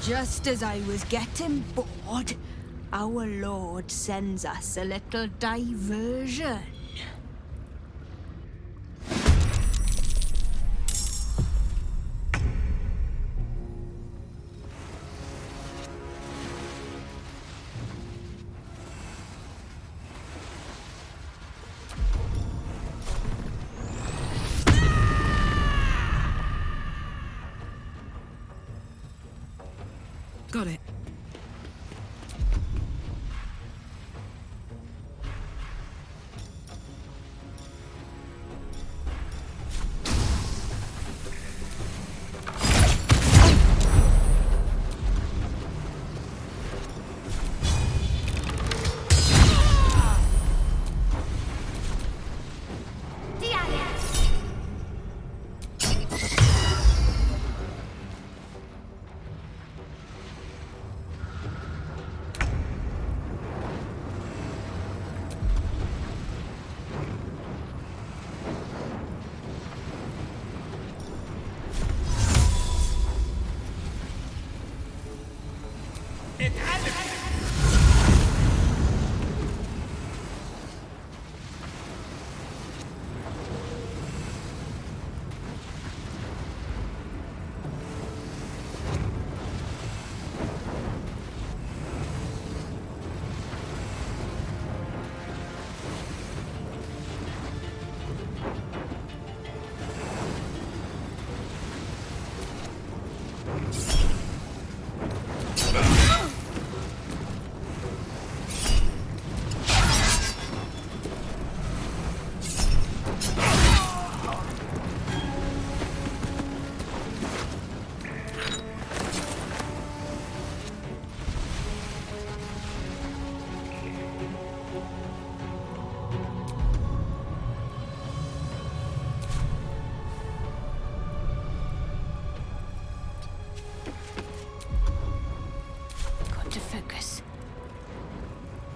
Just as I was getting bored, our Lord sends us a little diversion. Got it.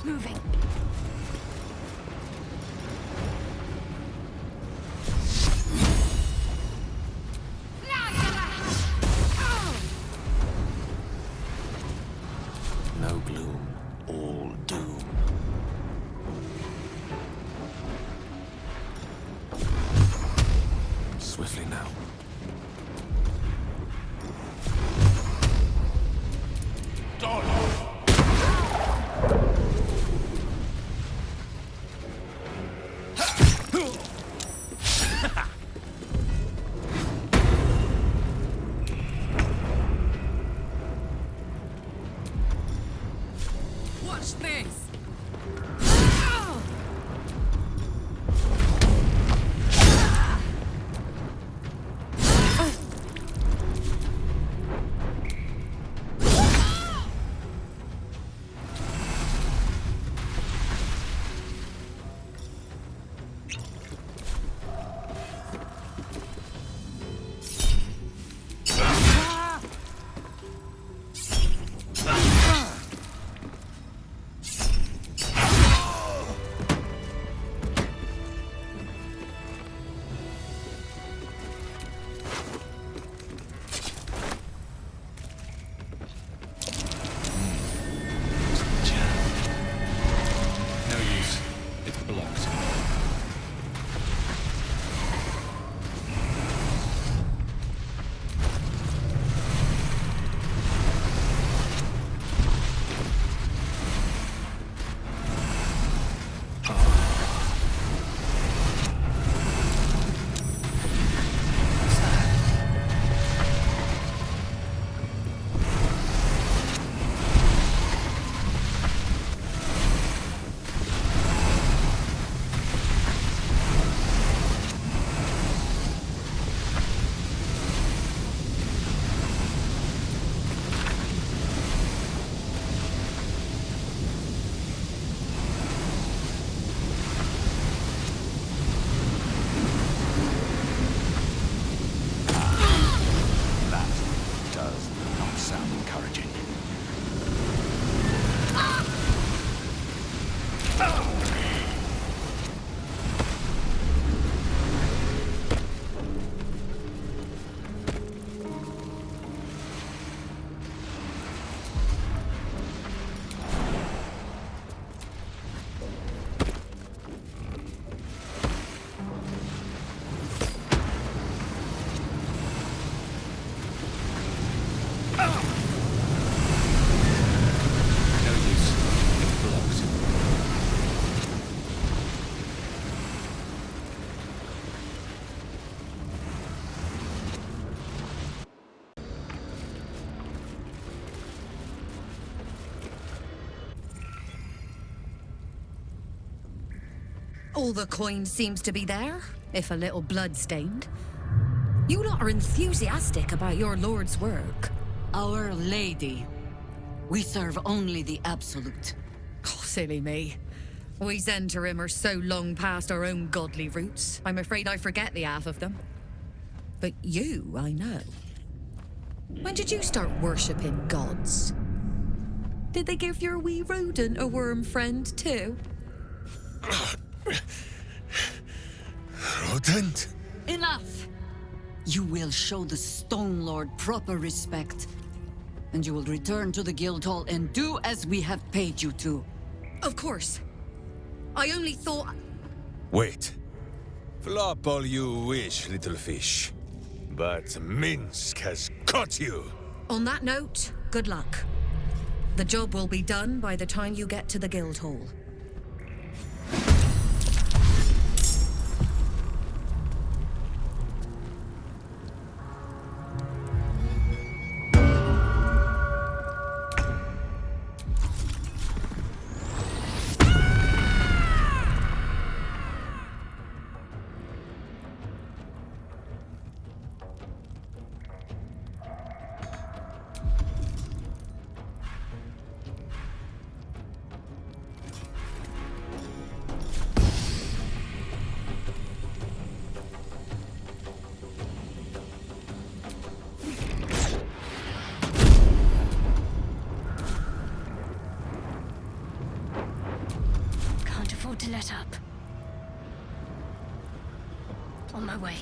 Moving. No gloom, all doom. Swiftly now. Watch this! No use. It's blocked. All the coin seems to be there, if a little blood-stained. You lot are enthusiastic about your lord's work. Our Lady. We serve only the Absolute. Oh, silly me. We Zentarim are so long past our own godly roots, I'm afraid I forget the half of them. But you, I know. When did you start worshipping gods? Did they give your wee rodent a worm friend too? Rodent? Enough! You will show the Stone Lord proper respect. And you will return to the Guildhall and do as we have paid you to. Of course. I only thought... Wait. Flop all you wish, little fish. But Minsk has caught you! On that note, good luck. The job will be done by the time you get to the Guildhall. Can't afford to let up. On my way.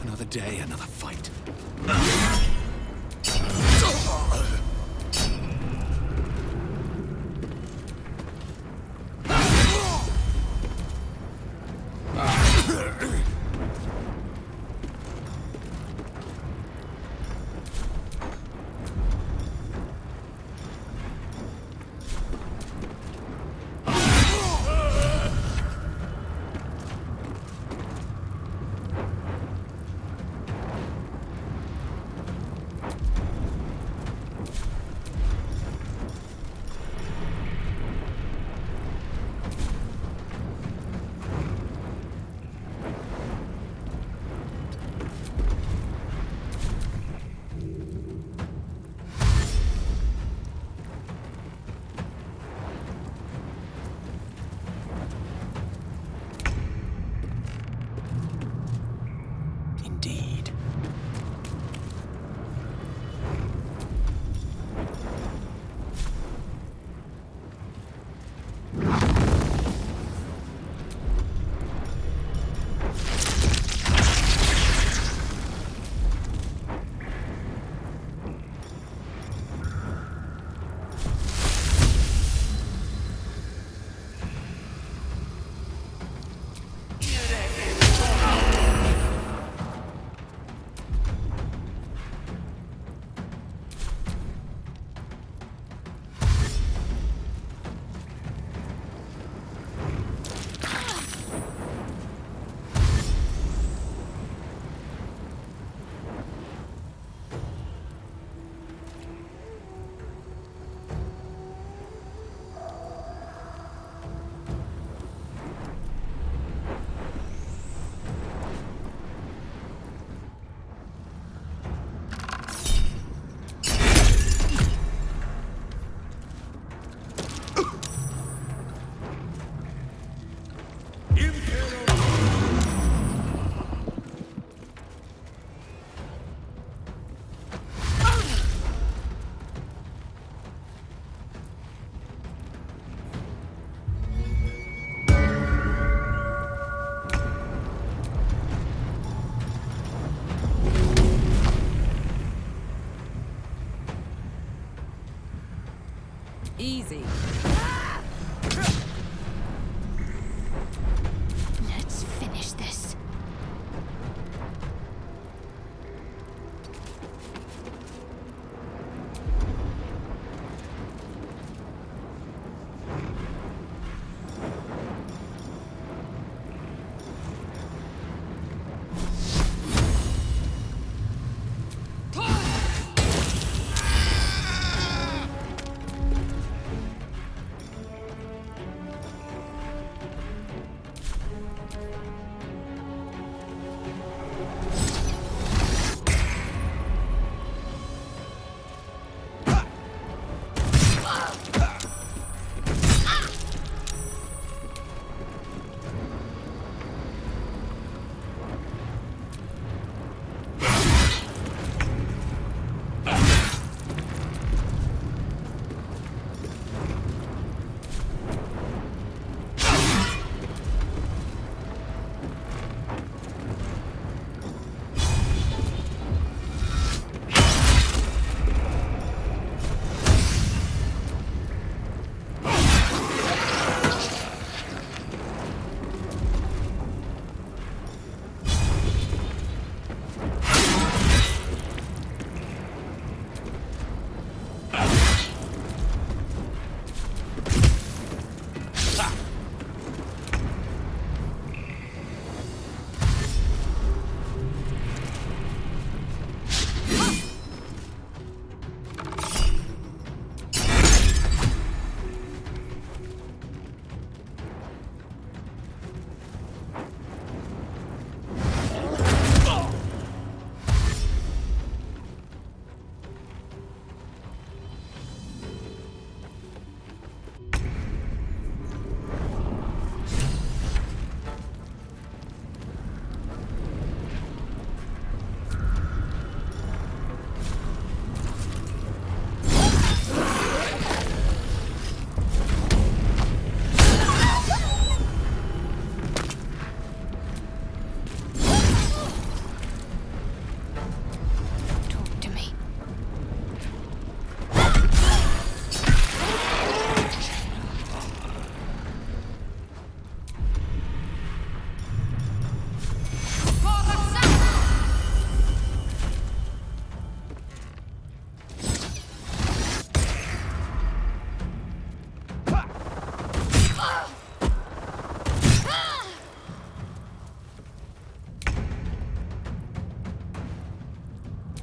Another day, another fight.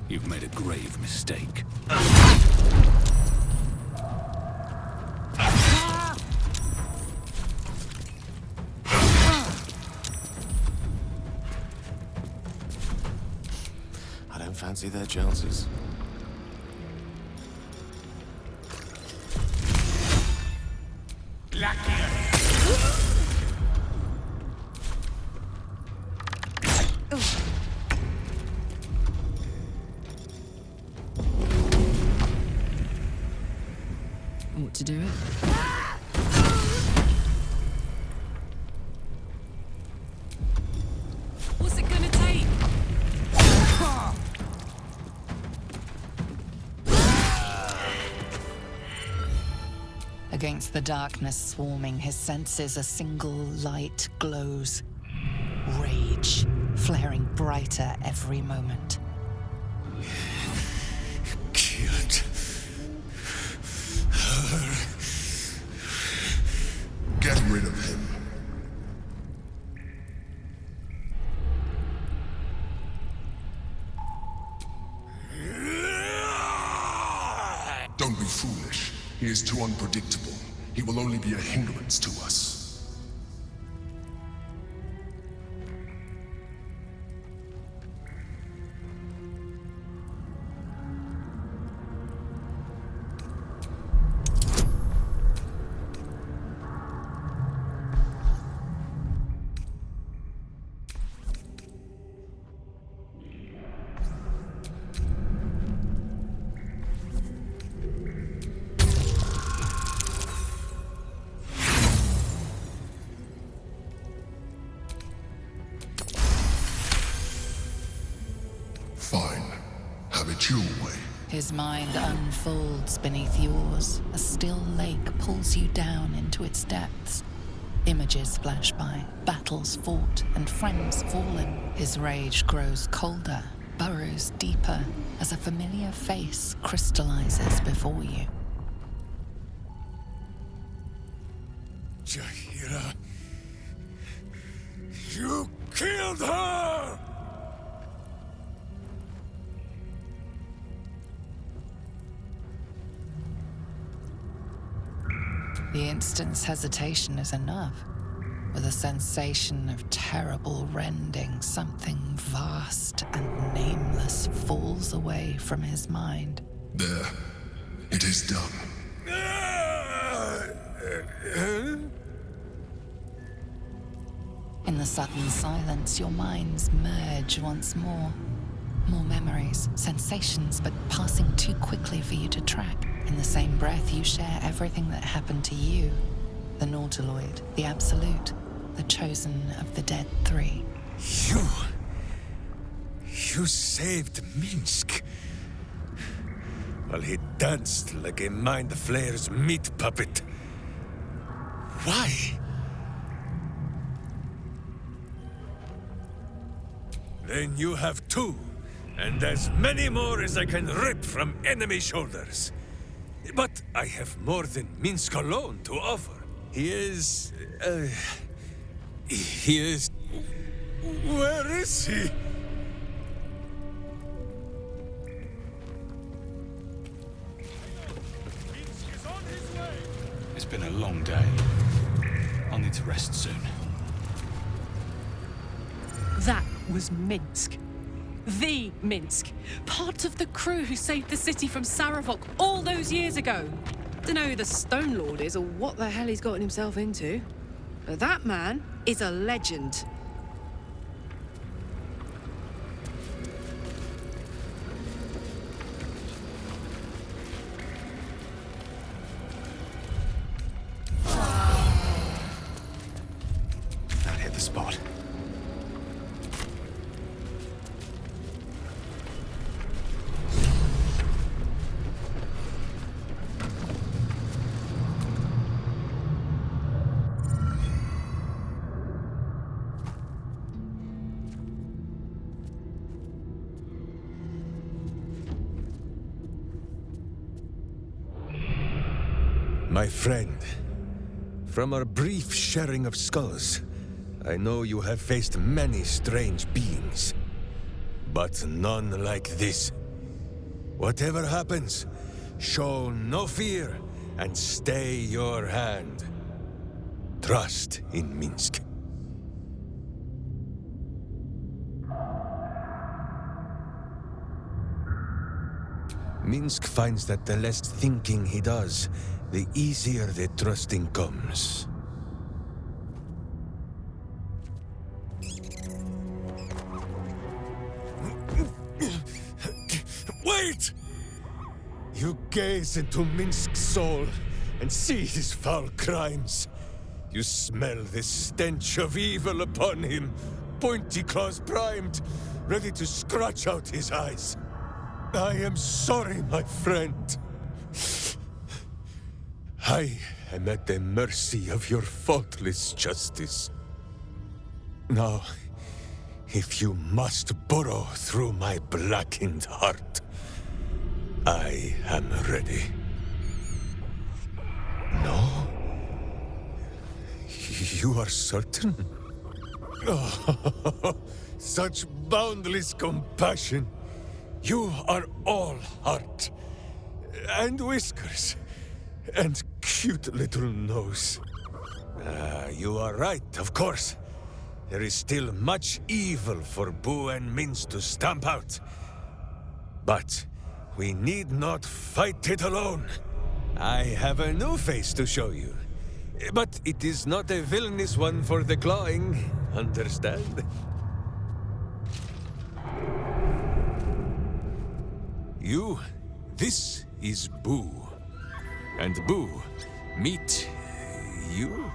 You've made a grave mistake. I don't fancy their chances. Ought to do it. What's it gonna take? Against the darkness swarming his senses, a single light glows. Rage, flaring brighter every moment. Killed her. Get rid of him. Don't be foolish. He is too unpredictable. He will only be a hindrance to us. Fine. Have it your way. His mind unfolds beneath yours. A still lake pulls you down into its depths. Images flash by, battles fought, and friends fallen. His rage grows colder, burrows deeper, as a familiar face crystallizes before you. Jahira, you killed her! The instant's hesitation is enough. With a sensation of terrible rending, something vast and nameless falls away from his mind. There. It is done. In the sudden silence, your minds merge once more. More memories, sensations, but passing too quickly for you to track. In the same breath, you share everything that happened to you. The Nautiloid, the Absolute, the chosen of the dead three. You saved Minsk. While he danced like a Mind Flayer's meat puppet. Why? Then you have two, and as many more as I can rip from enemy shoulders. But I have more than Minsk alone to offer. He is... Where is he? It's been a long day. I'll need to rest soon. That was Minsk. The Minsk. Part of the crew who saved the city from Saravok all those years ago. Dunno who the Stone Lord is or what the hell he's gotten himself into. But that man is a legend. That hit the spot. My friend, from our brief sharing of skulls, I know you have faced many strange beings, but none like this. Whatever happens, show no fear and stay your hand. Trust in Minsk. Minsk finds that the less thinking he does, the easier the trusting comes. Wait! You gaze into Minsk's soul and see his foul crimes. You smell the stench of evil upon him, pointy claws primed, ready to scratch out his eyes. I am sorry, my friend. I am at the mercy of your faultless justice. Now, if you must burrow through my blackened heart, I am ready. No? You are certain? Oh, such boundless compassion. You are all heart. And whiskers. And cute little nose. You are right, of course. There is still much evil for Boo and Minsk to stamp out. But we need not fight it alone. I have a new face to show you. But it is not a villainous one for the clawing, understand? This is Boo. And Boo, meet you?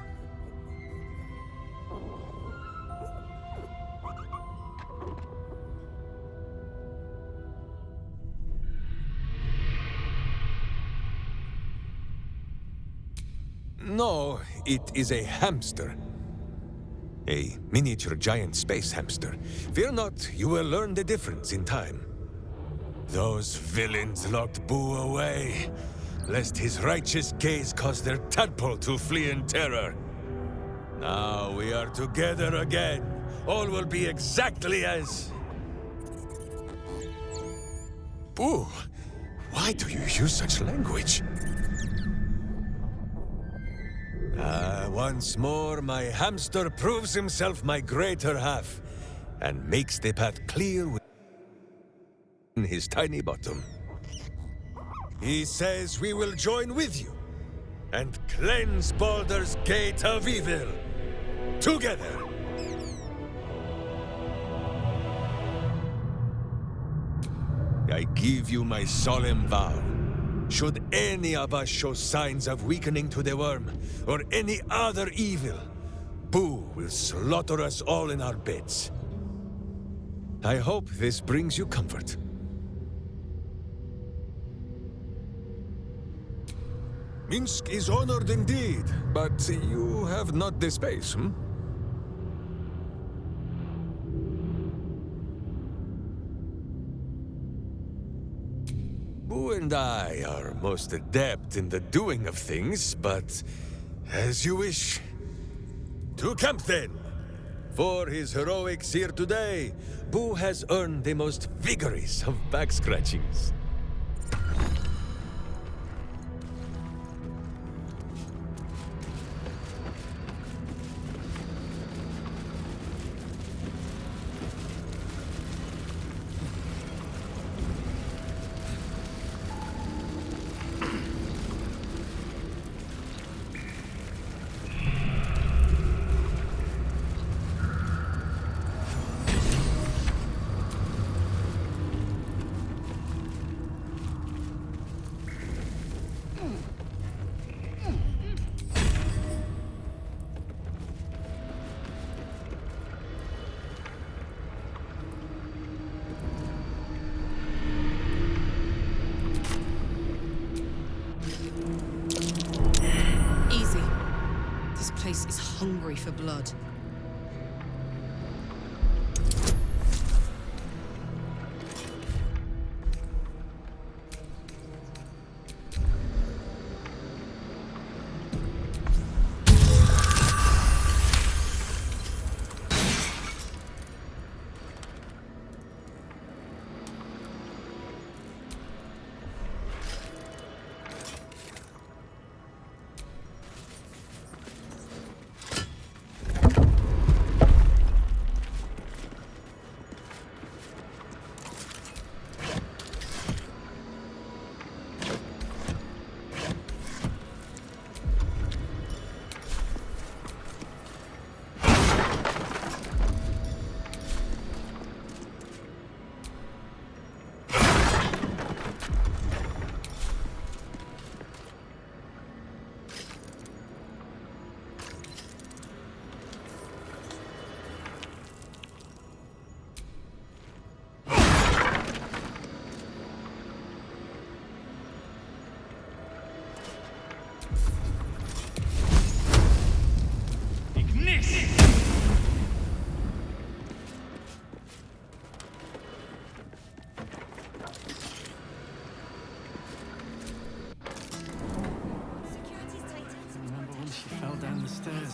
No, it is a hamster. A miniature giant space hamster. Fear not, you will learn the difference in time. Those villains locked Boo away, lest his righteous gaze cause their tadpole to flee in terror. Now we are together again. All will be exactly as... Boo, why do you use such language? Once more, my hamster proves himself my greater half, and makes the path clear within his tiny bottom. He says we will join with you, and cleanse Baldur's gate of evil, together! I give you my solemn vow. Should any of us show signs of weakening to the worm, or any other evil, Boo will slaughter us all in our beds. I hope this brings you comfort. Minsk is honored indeed, but you have not the space, hmm? Boo and I are most adept in the doing of things, but as you wish. To camp then! For his heroics here today, Boo has earned the most vigorous of back scratchings. Is hungry for blood.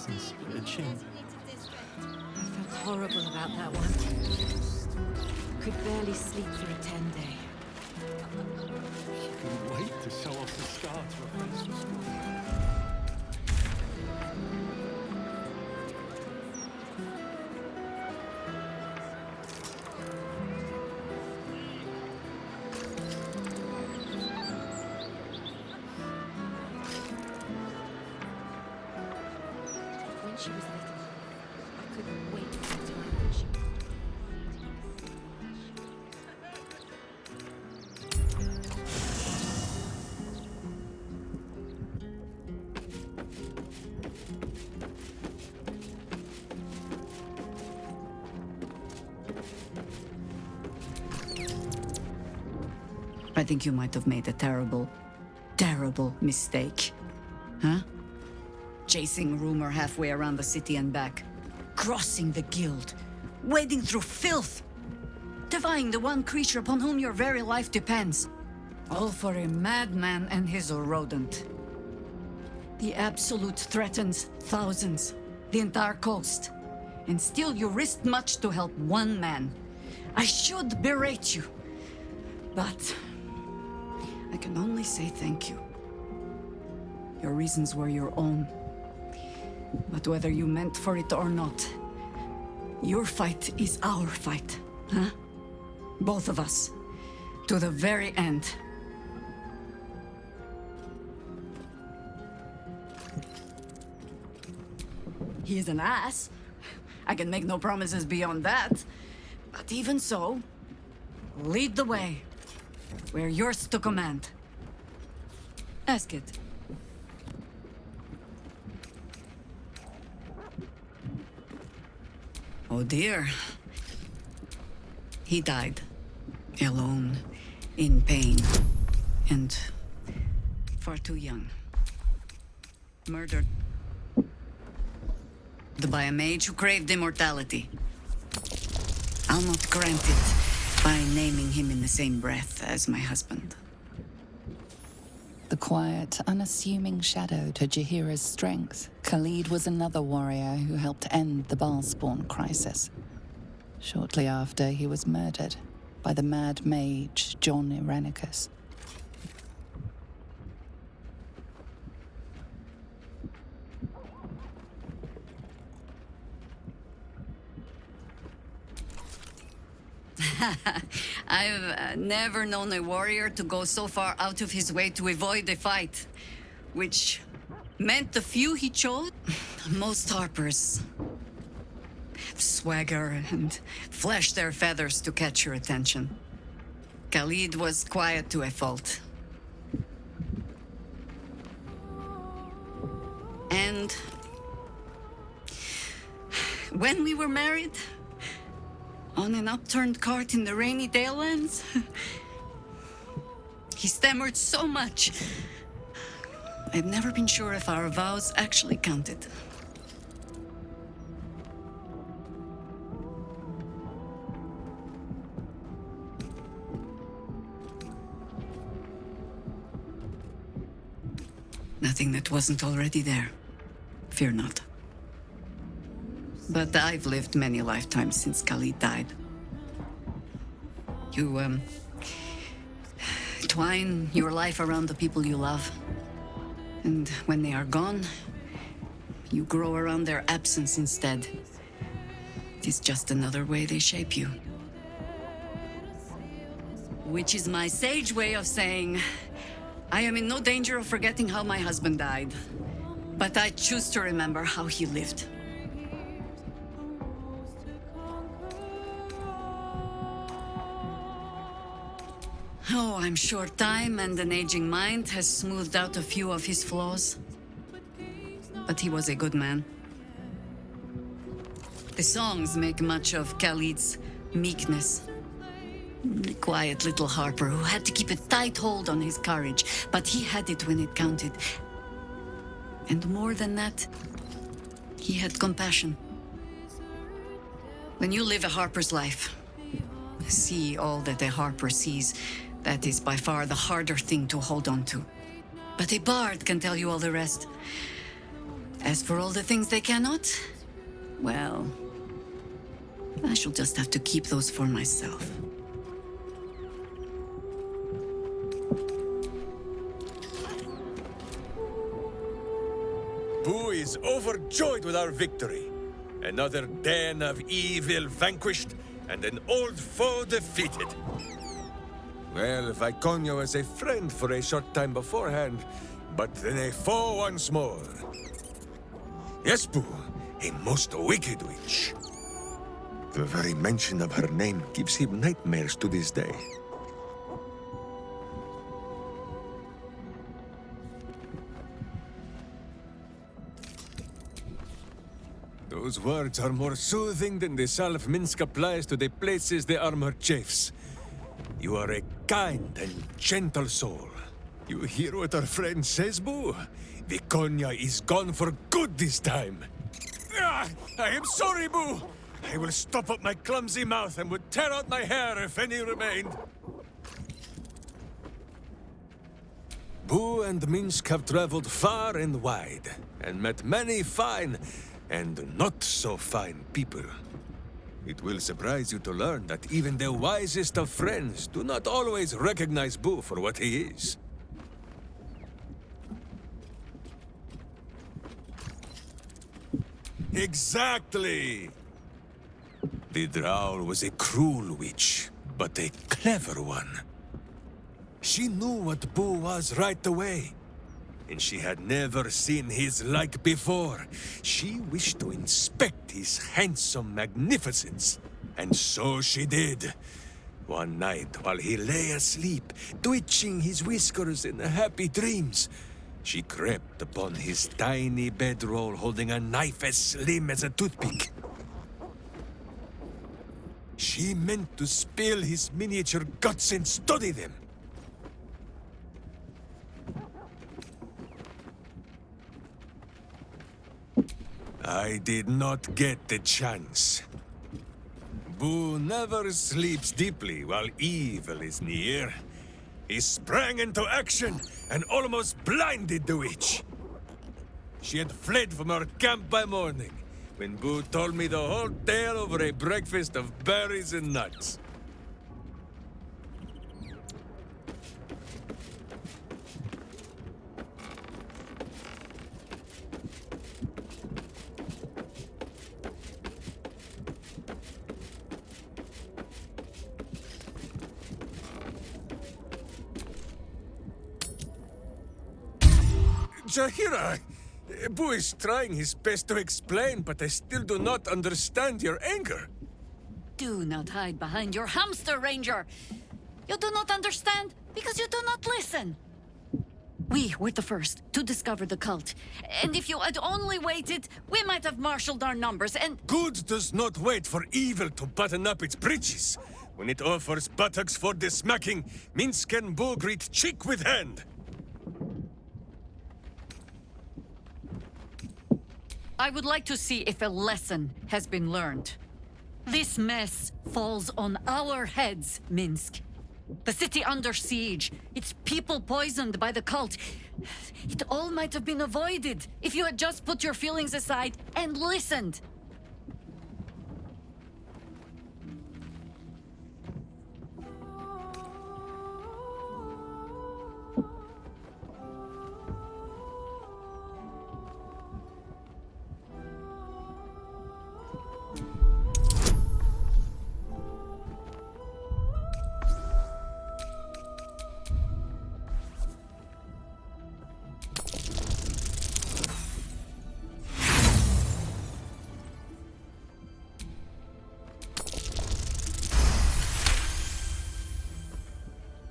And split a chin. I felt horrible about that one. Could barely sleep through a 10-day. She couldn't wait to show off the scar to her friends from school. She was little. I couldn't wait for the time when she I think you might have made a terrible, terrible mistake. Huh? Chasing rumor halfway around the city and back. Crossing the guild. Wading through filth. Defying the one creature upon whom your very life depends. All for a madman and his rodent. The Absolute threatens thousands. The entire coast. And still you risked much to help one man. I should berate you. But I can only say thank you. Your reasons were your own. But whether you meant for it or not, your fight is our fight, huh? Both of us. To the very end. He is an ass. I can make no promises beyond that. But even so, lead the way. We're yours to command. Ask it. Oh dear. He died. Alone. In pain. And far too young. Murdered by a mage who craved immortality. I'll not grant it by naming him in the same breath as my husband. The quiet, unassuming shadow to Jaheira's strength, Khalid was another warrior who helped end the Baalspawn crisis. Shortly after, he was murdered by the mad mage John Irenicus. I've never known a warrior to go so far out of his way to avoid a fight, which meant the few he chose. Most harpers swagger and flash their feathers to catch your attention. Khalid was quiet to a fault. And when we were married, on an upturned cart in the rainy Dalelands, he stammered so much. I've never been sure if our vows actually counted. Nothing that wasn't already there. Fear not. But I've lived many lifetimes since Khalid died. You, twine your life around the people you love. And when they are gone, you grow around their absence instead. It is just another way they shape you. Which is my sage way of saying, I am in no danger of forgetting how my husband died. But I choose to remember how he lived. Oh, I'm sure time and an aging mind has smoothed out a few of his flaws. But he was a good man. The songs make much of Khalid's meekness. The quiet little harper who had to keep a tight hold on his courage, but he had it when it counted. And more than that, he had compassion. When you live a harper's life, see all that a harper sees, that is by far the harder thing to hold on to. But a bard can tell you all the rest. As for all the things they cannot, well, I shall just have to keep those for myself. Boo is overjoyed with our victory. Another den of evil vanquished, and an old foe defeated. Well, Viconia was a friend for a short time beforehand, but then a foe once more. Yes, Boo, a most wicked witch. The very mention of her name gives him nightmares to this day. Those words are more soothing than the salve Minsk applies to the places the armor chafes. You are a kind and gentle soul. You hear what our friend says, Boo? Viconia is gone for good this time. I am sorry, Boo! I will stop up my clumsy mouth and would tear out my hair if any remained. Boo and Minsk have traveled far and wide, and met many fine and not so fine people. It will surprise you to learn that even the wisest of friends do not always recognize Boo for what he is. Exactly! The Drow was a cruel witch, but a clever one. She knew what Boo was right away, and she had never seen his like before. She wished to inspect his handsome magnificence, and so she did. One night, while he lay asleep, twitching his whiskers in happy dreams, she crept upon his tiny bedroll holding a knife as slim as a toothpick. She meant to spill his miniature guts and study them. I did not get the chance. Boo never sleeps deeply while evil is near. He sprang into action and almost blinded the witch. She had fled from our camp by morning, when Boo told me the whole tale over a breakfast of berries and nuts. Jaheira! Boo is trying his best to explain, but I still do not understand your anger. Do not hide behind your hamster, Ranger. You do not understand because you do not listen. We were the first to discover the cult. And if you had only waited, we might have marshaled our numbers and... Good does not wait for evil to button up its breeches. When it offers buttocks for the smacking, Minsk and Boo greet cheek with hand. I would like to see if a lesson has been learned. This mess falls on our heads, Minsk. The city under siege, its people poisoned by the cult. It all might have been avoided if you had just put your feelings aside and listened.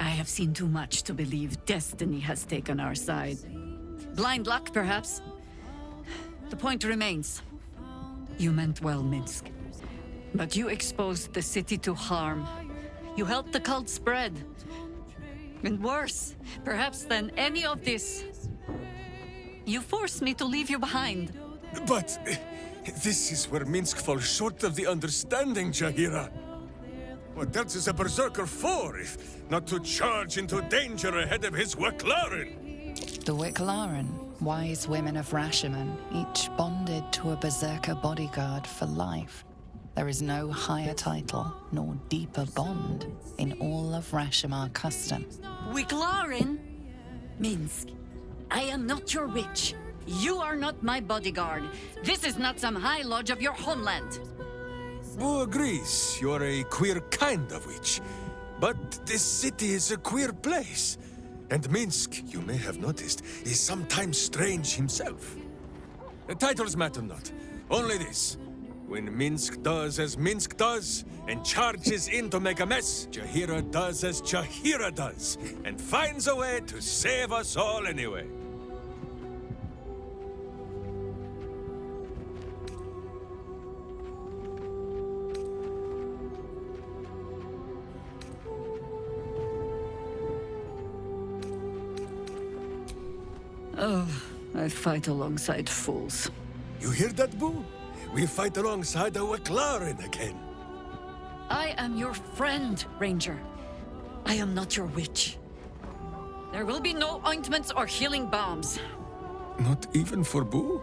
I have seen too much to believe destiny has taken our side. Blind luck, perhaps. The point remains. You meant well, Minsk. But you exposed the city to harm. You helped the cult spread. And worse, perhaps than any of this, you forced me to leave you behind. But this is where Minsk falls short of the understanding, Jaheira. What else is a berserker for, if not to charge into danger ahead of his Waclaren? The Wicklaren, wise women of Rashomon, each bonded to a berserker bodyguard for life. There is no higher title nor deeper bond in all of Rashomon custom. Wicklaren? Minsk, I am not your witch. You are not my bodyguard. This is not some high lodge of your homeland. Boo agrees you're a queer kind of witch. But this city is a queer place. And Minsk, you may have noticed, is sometimes strange himself. The titles matter not. Only this. When Minsk does as Minsk does, and charges in to make a mess, Jaheira does as Jaheira does, and finds a way to save us all anyway. Oh, I fight alongside fools. You hear that, Boo? We fight alongside a Waclaren again. I am your friend, Ranger. I am not your witch. There will be no ointments or healing balms. Not even for Boo?